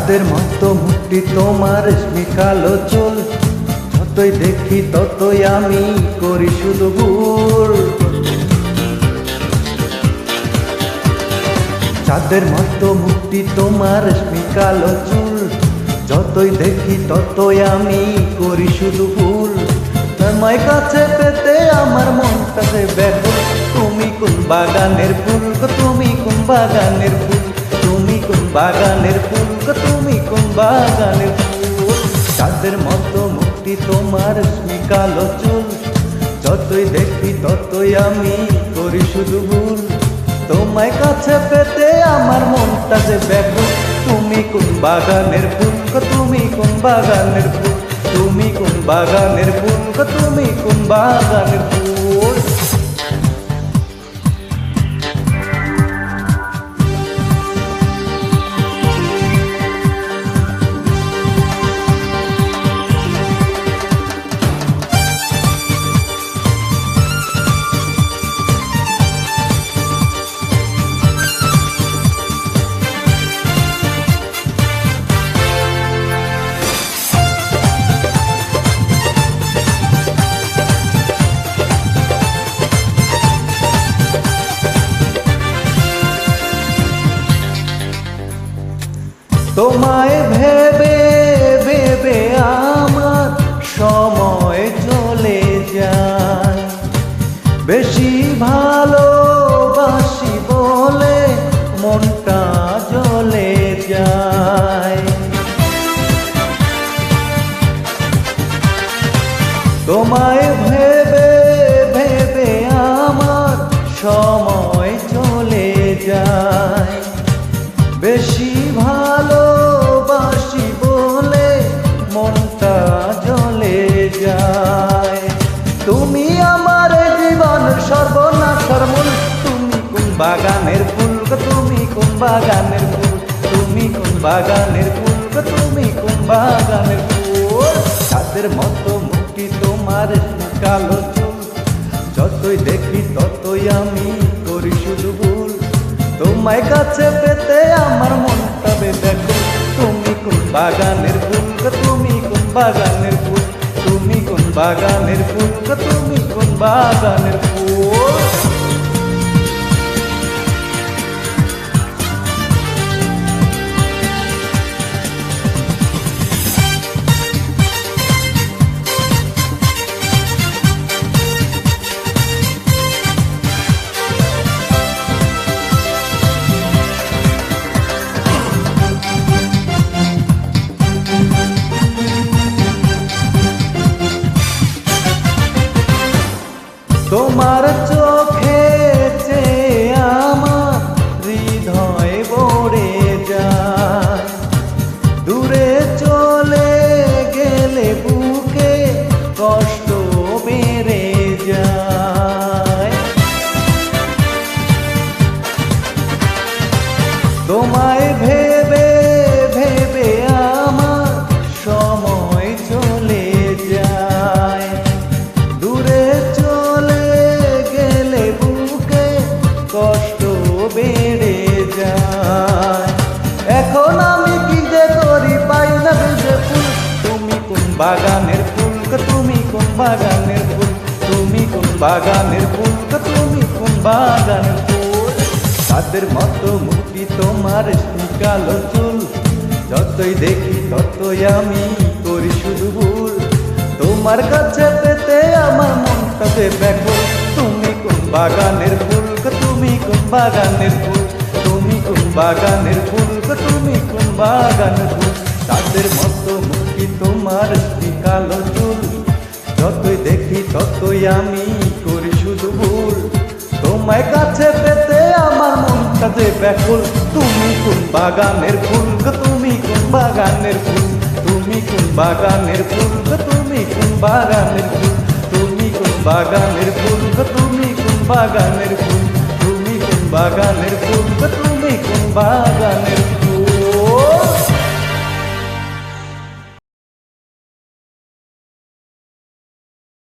চাঁদের মতো মুখটি তোমার রেশমি কালো চুল, যতই দেখি ততই আমি করি শুধু ভুল। চাঁদের মতো মুখটি তোমার রেশমি কালো চুল, যতই দেখি ততই আমি করি শুধু ভুল। তোমায় কাছে পেতে আমার মনটা যে ব্যাকুল, তুমি কোন বাগানের ফুল গো, তুমি কোন বাগানের ফুল, তুমি কোন বাগানের ফুল গো, তুমি কোন বাগানের ফুল। চাঁদের মতো মুখটি তোমার রেশমি কালো চুল, যতই দেখি ততই আমি করি শুধু ভুল। তোমায় কাছে পেতে আমার মনটা যে ব্যাকুল, তুমি কোন বাগানের ফুল গো, তুমি কোন বাগানের ফুল, তুমি কোন বাগানের ফুল গো, তুমি কোন বাগানের ফুল। তোমায় ভেবে ভেবে আমার সময় চলে যায়, বেশি ভালোবাসি বলে মনটা জ্বলে যায়। তোমায় ভেবে ভেবে আমার সময় চলে যায়, বেশি ভালোবাসি বলে মনটা জ্বলে যায়। তুমি আমার জীবনের সর্বনাশার মূল, তুমি কোন বাগানের ফুল গো, তুমি কোন বাগানের ফুল, তুমি কোন বাগানের ফুল গো, তুমি কোন বাগানের ফুল। চাঁদের মতো মুখটি তোমার কালো চুল, যতই দেখি ততই আমি করি শুধু ভুল। তোমায় কাছে পেতে আমার মনটা বেকুল, তুমি কোন বাগানের ফুল গো, তুমি কোন বাগানের ফুল, তুমি কোন বাগানের ফুল গো, তুমি কোন বাগানের ফুল। তোমার চোখে চেয়ে আমার হৃদয় ভরে যায়, দূরে চলে গেলে বুকে কষ্ট বেড়ে যায়। তোমায় ভেবে ভেবে আমার সময় চলে যায়, দূরে কষ্ট বেড়ে যায়। এখন আমি কি যে করি পাই না বুঝে ফুল, তুমি কোন বাগানের ফুল গো, তুমি কোন বাগানের ফুল, তুমি কোন বাগানের ফুল গো, তুমি কোন বাগানের ফুল। চাঁদের মতো মুখটি তোমার কালো চুল, যতই দেখি ততই আমি করি শুধু ভুল। তোমার কাছে পেতে আমার মনটা যে ব্যাকুল, তুমি কোন বাগানের ফুল গো, তুমি কোন বাগানের ফুল, তুমি কোন বাগানের ফুল গো, তুমি কোন বাগানের ফুল। চাঁদের মতো মুখটি তোমার কালো চুল, যতই দেখি ততই আমি করি শুধু ভুল। তোমায় কাছে পেতে আমার মনটা যে ব্যাকুল, তুমি কোন বাগানের ফুল গো, তুমি কোন বাগানের ফুল, তুমি কোন বাগানের ফুল গো, তুমি কোন বাগানের ফুল, তুমি কোন বাগানের ফুল গো, তুমি কোন বাগানের ফুল, তুমি কোন বাগানের ফুল গো, তুমি কোন বাগানের